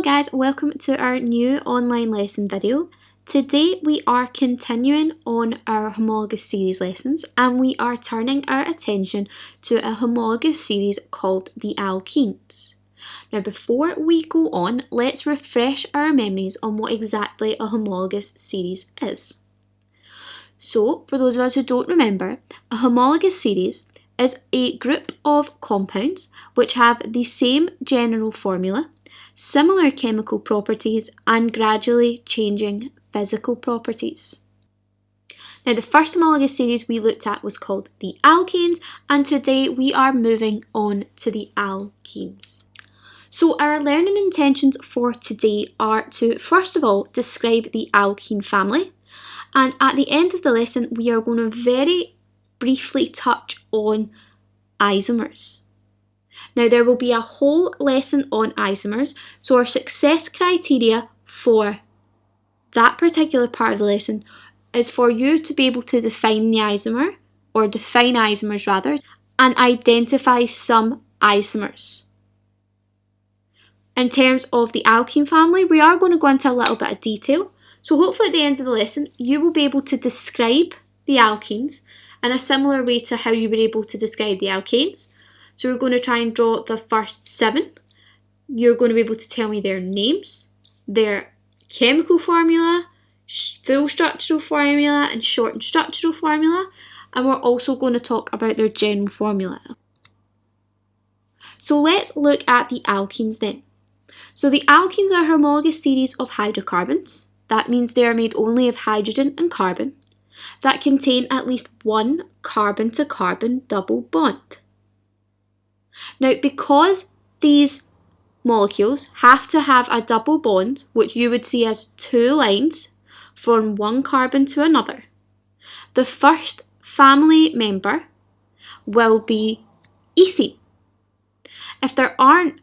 guys, welcome to our new online lesson video. Today we are continuing on our homologous series lessons and we are turning our attention to a homologous series called the alkenes. Now before we go on, let's refresh our memories on what exactly a homologous series is. So for those of us who don't remember, a homologous series is a group of compounds which have the same general formula, similar chemical properties and gradually changing physical properties. Now the first homologous series we looked at was called the alkanes, and today we are moving on to the alkenes. So our learning intentions for today are to first of all describe the alkene family, and at the end of the lesson we are going to very briefly touch on isomers. Now there will be a whole lesson on isomers, so our success criteria for that particular part of the lesson is for you to be able to define the isomer, or define isomers rather, and identify some isomers. In terms of the alkene family, we are going to go into a little bit of detail, so hopefully at the end of the lesson you will be able to describe the alkenes in a similar way to how you were able to describe the alkanes. So we're going to try and draw the first 7. You're going to be able to tell me their names, their chemical formula, full structural formula and shortened structural formula, and we're also going to talk about their general formula. So let's look at the alkenes then. So the alkenes are a homologous series of hydrocarbons. That means they are made only of hydrogen and carbon that contain at least one carbon-to-carbon double bond. Now, because these molecules have to have a double bond, which you would see as 2 lines from one carbon to another, the first family member will be ethene. If there aren't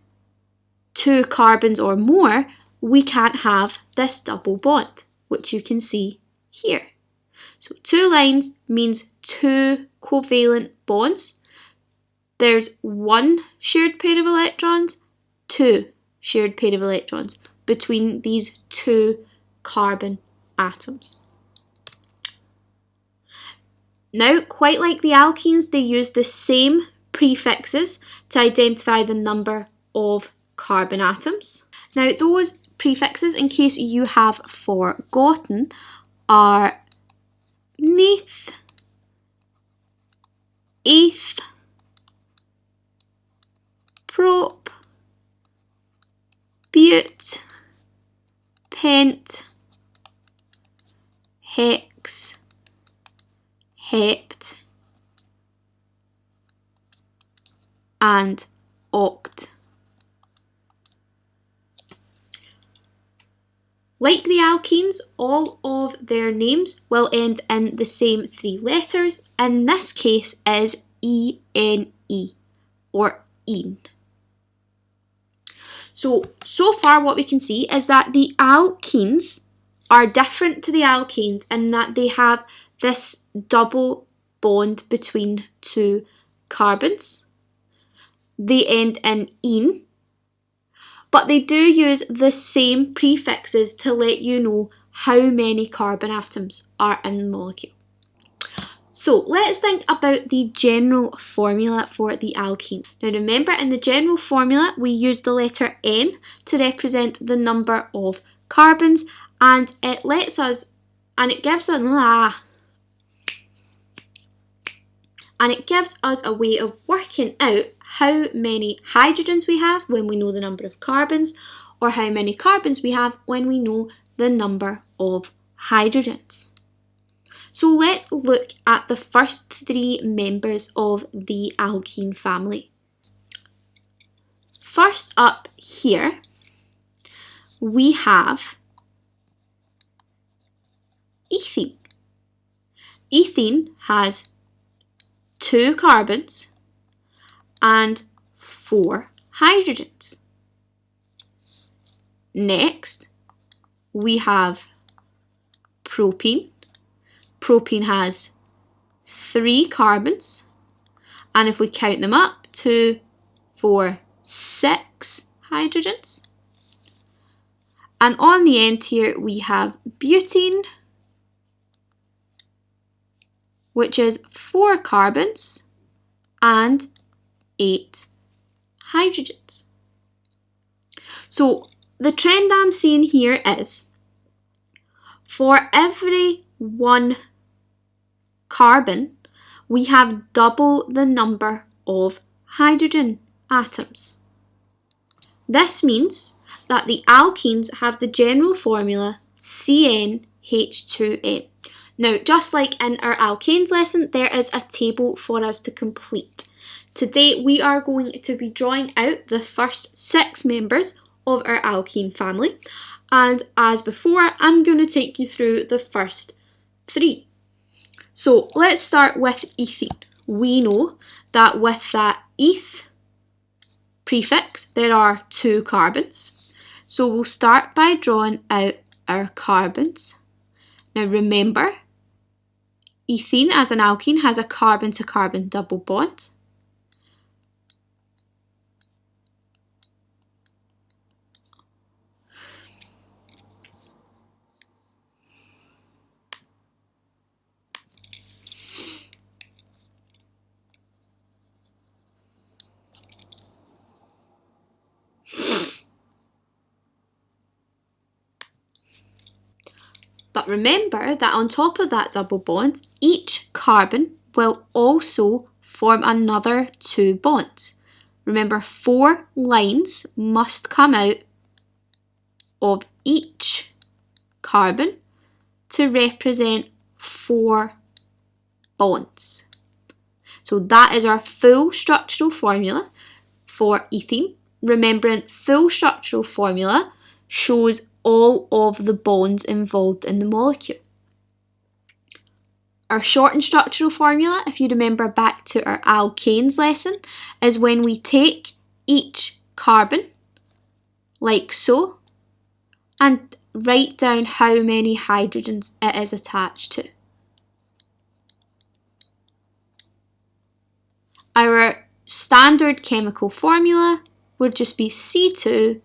2 carbons or more, we can't have this double bond, which you can see here. So 2 lines means 2 covalent bonds. There's 1 shared pair of electrons, 2 shared pair of electrons between these 2 carbon atoms. Now, quite like the alkenes, they use the same prefixes to identify the number of carbon atoms. Now, those prefixes, in case you have forgotten, are meth, eth, prop, but, pent, hex, hept, and oct. Like the alkenes, all of their names will end in the same 3 letters. In this case is E-N-E, or ene. So far what we can see is that the alkenes are different to the alkanes in that they have this double bond between 2 carbons. They end in ene, but they do use the same prefixes to let you know how many carbon atoms are in the molecule. So let's think about the general formula for the alkene. Now remember, in the general formula we use the letter N to represent the number of carbons, and it gives us a way of working out how many hydrogens we have when we know the number of carbons, or how many carbons we have when we know the number of hydrogens. So let's look at the first 3 members of the alkene family. First up here, we have ethene. Ethene has 2 carbons and 4 hydrogens. Next, we have propene. Propene has 3 carbons, and if we count them up, 2, 4, 6 hydrogens. And on the end here we have butene, which is 4 carbons and 8 hydrogens. So the trend I'm seeing here is for every 1 carbon, we have double the number of hydrogen atoms. This means that the alkenes have the general formula CnH2n. Now, just like in our alkanes lesson, there is a table for us to complete. Today, we are going to be drawing out the first 6 members of our alkene family. And as before, I'm going to take you through the first 3. So let's start with ethene. We know that with that eth prefix, there are 2 carbons. So we'll start by drawing out our carbons. Now remember, ethene as an alkene has a carbon-to-carbon double bond. But remember that on top of that double bond, each carbon will also form another 2 bonds. Remember, 4 lines must come out of each carbon to represent 4 bonds. So that is our full structural formula for ethene. Remembering, full structural formula shows all of the bonds involved in the molecule. Our shortened structural formula, if you remember back to our alkanes lesson, is when we take each carbon, like so, and write down how many hydrogens it is attached to. Our standard chemical formula would just be C2H4.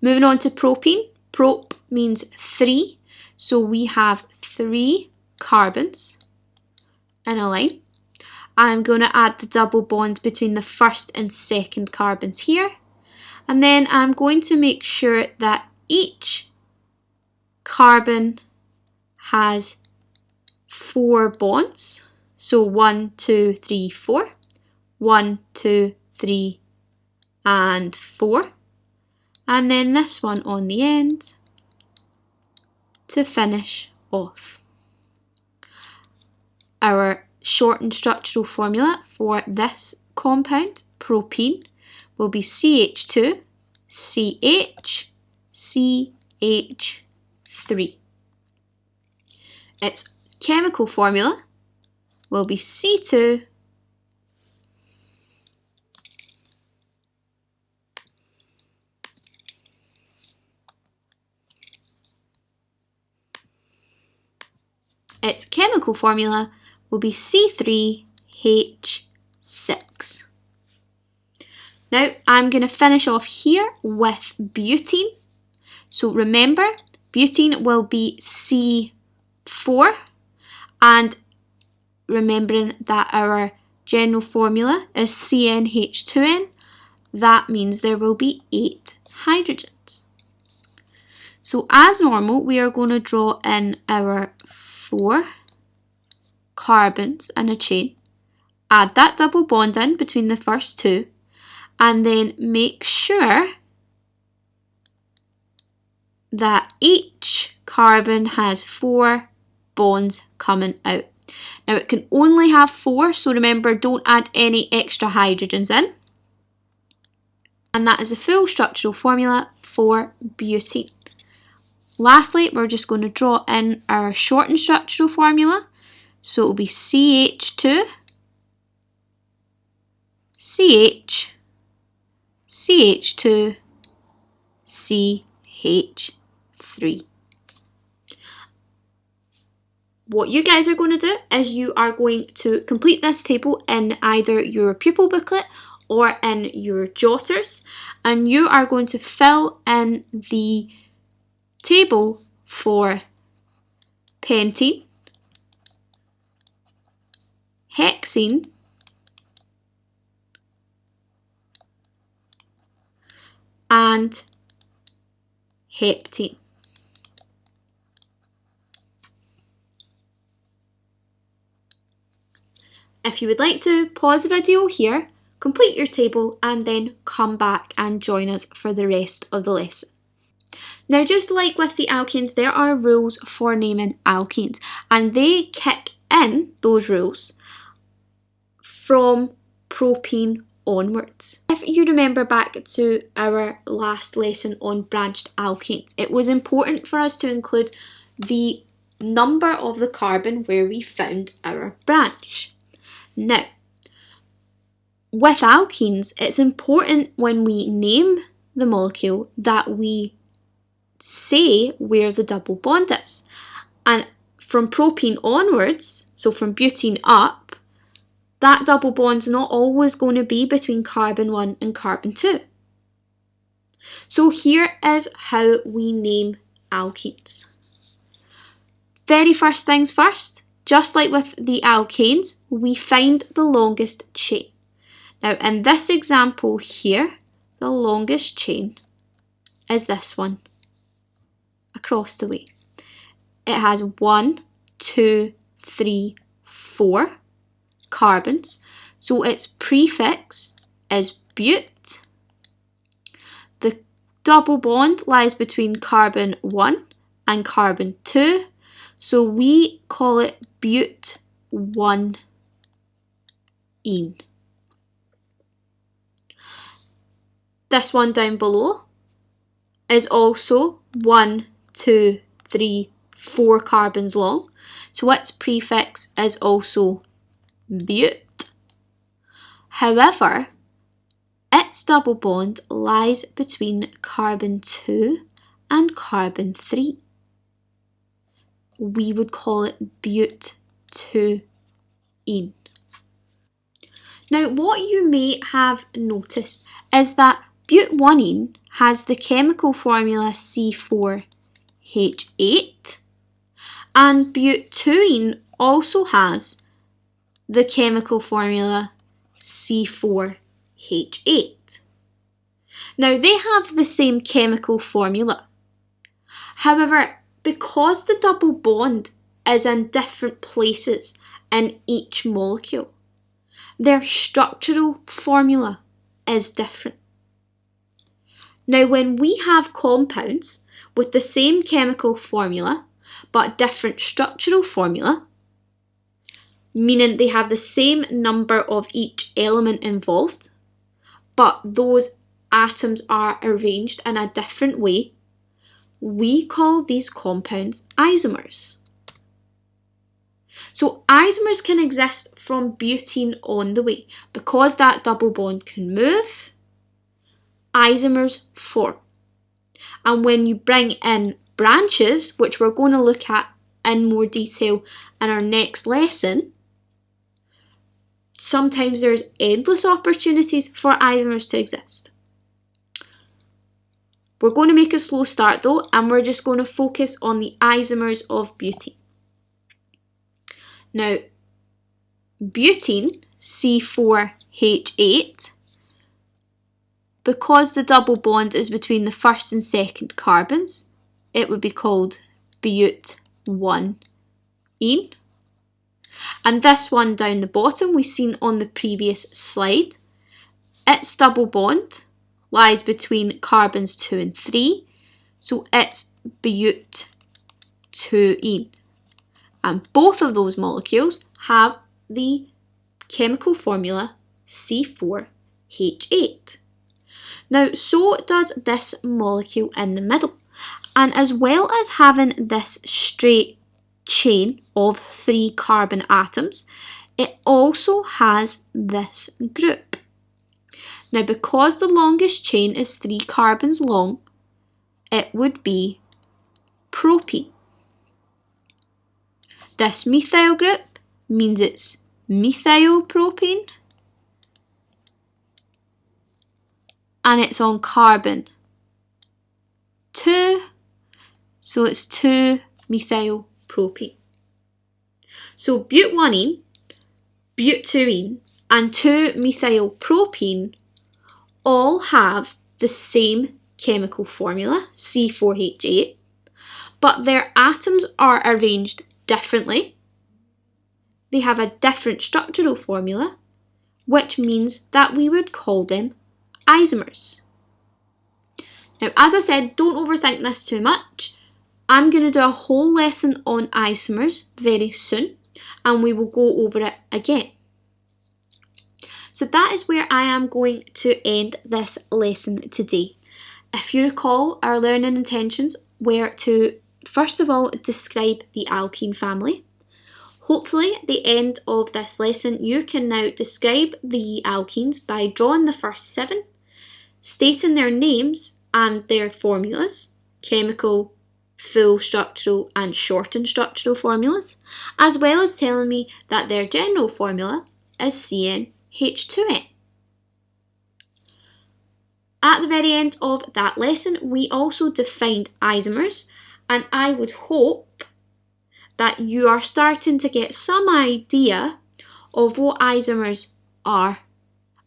Moving on to propene. Prop means 3, so we have 3 carbons in a line. I'm going to add the double bond between the first and second carbons here, and then I'm going to make sure that each carbon has 4 bonds. So 1, 2, 3, 4. 1, 2, 3, and 4. And then this one on the end to finish off. Our shortened structural formula for this compound, propene, will be CH2, CH, CH3. Its chemical formula will be C2, its chemical formula will be C3H6. Now I'm going to finish off here with butene. So remember, butene will be C4, and remembering that our general formula is CnH2n, that means there will be 8 hydrogens. So as normal, we are going to draw in our 4 carbons in a chain, add that double bond in between the first 2, and then make sure that each carbon has 4 bonds coming out. Now it can only have 4, so remember, don't add any extra hydrogens in. And that is the full structural formula for butene. Lastly, we're just going to draw in our shortened structural formula. So it will be CH2, CH, CH2, CH3. What you guys are going to do is you are going to complete this table in either your pupil booklet or in your jotters, and you are going to fill in the table for pentene, hexene, and heptane. If you would like to pause the video here, complete your table, and then come back and join us for the rest of the lesson. Now, just like with the alkanes, there are rules for naming alkenes, and they kick in those rules from propene onwards. If you remember back to our last lesson on branched alkanes, it was important for us to include the number of the carbon where we found our branch. Now, with alkenes, it's important when we name the molecule that we say where the double bond is. And from propene onwards, so from butene up, that double bond's not always going to be between carbon 1 and carbon 2. So here is how we name alkenes. Very first things first, just like with the alkanes, we find the longest chain. Now in this example here, the longest chain is this one across the way. It has 1, 2, 3, 4 carbons, so its prefix is but. The double bond lies between carbon 1 and carbon 2, so we call it but-1-ene. This one down below is also 1, 2, 3, 4 carbons long, so its prefix is also but. However, its double bond lies between carbon 2 and carbon 3. We would call it but-2-ene. Now, what you may have noticed is that but-1-ene has the chemical formula C4H8, and but-2-ene also has the chemical formula C4H8. Now, they have the same chemical formula. However, because the double bond is in different places in each molecule, their structural formula is different. Now, when we have compounds with the same chemical formula but different structural formula, meaning they have the same number of each element involved, but those atoms are arranged in a different way, we call these compounds isomers. So isomers can exist from butene on the way. Because that double bond can move, isomers form. And when you bring in branches, which we're going to look at in more detail in our next lesson, sometimes there's endless opportunities for isomers to exist. We're going to make a slow start though, and we're just going to focus on the isomers of butene. Now, butene, C4H8, because the double bond is between the first and second carbons, it would be called but-1-ene. And this one down the bottom we've seen on the previous slide, its double bond lies between carbons 2 and 3, so it's but-2-ene. And both of those molecules have the chemical formula C4H8. Now, so does this molecule in the middle. And as well as having this straight chain of 3 carbon atoms, it also has this group. Now, because the longest chain is 3 carbons long, it would be propene. This methyl group means it's methylpropane. and it's on carbon 2, so it's 2-methylpropene. So butyl-1ene, butyrene, and 2-methylpropene all have the same chemical formula, C4H8, but their atoms are arranged differently. They have a different structural formula, which means that we would call them isomers. Now, as I said, don't overthink this too much. I'm going to do a whole lesson on isomers very soon, and we will go over it again. So that is where I am going to end this lesson today. If you recall, our learning intentions were to, first of all, describe the alkene family. Hopefully, at the end of this lesson, you can now describe the alkenes by drawing the first 7, stating their names and their formulas, chemical, full structural and shortened structural formulas, as well as telling me that their general formula is CnH2n. At the very end of that lesson, we also defined isomers, and I would hope that you are starting to get some idea of what isomers are.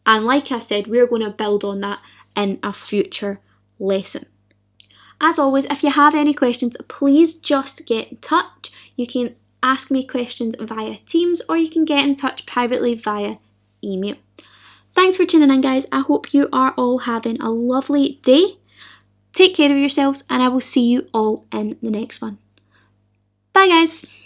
And like I said, we're going to build on that in a future lesson. As always, if you have any questions, please just get in touch. You can ask me questions via Teams, or you can get in touch privately via email. Thanks for tuning in, guys. I hope you are all having a lovely day. Take care of yourselves, and I will see you all in the next one. Bye, guys.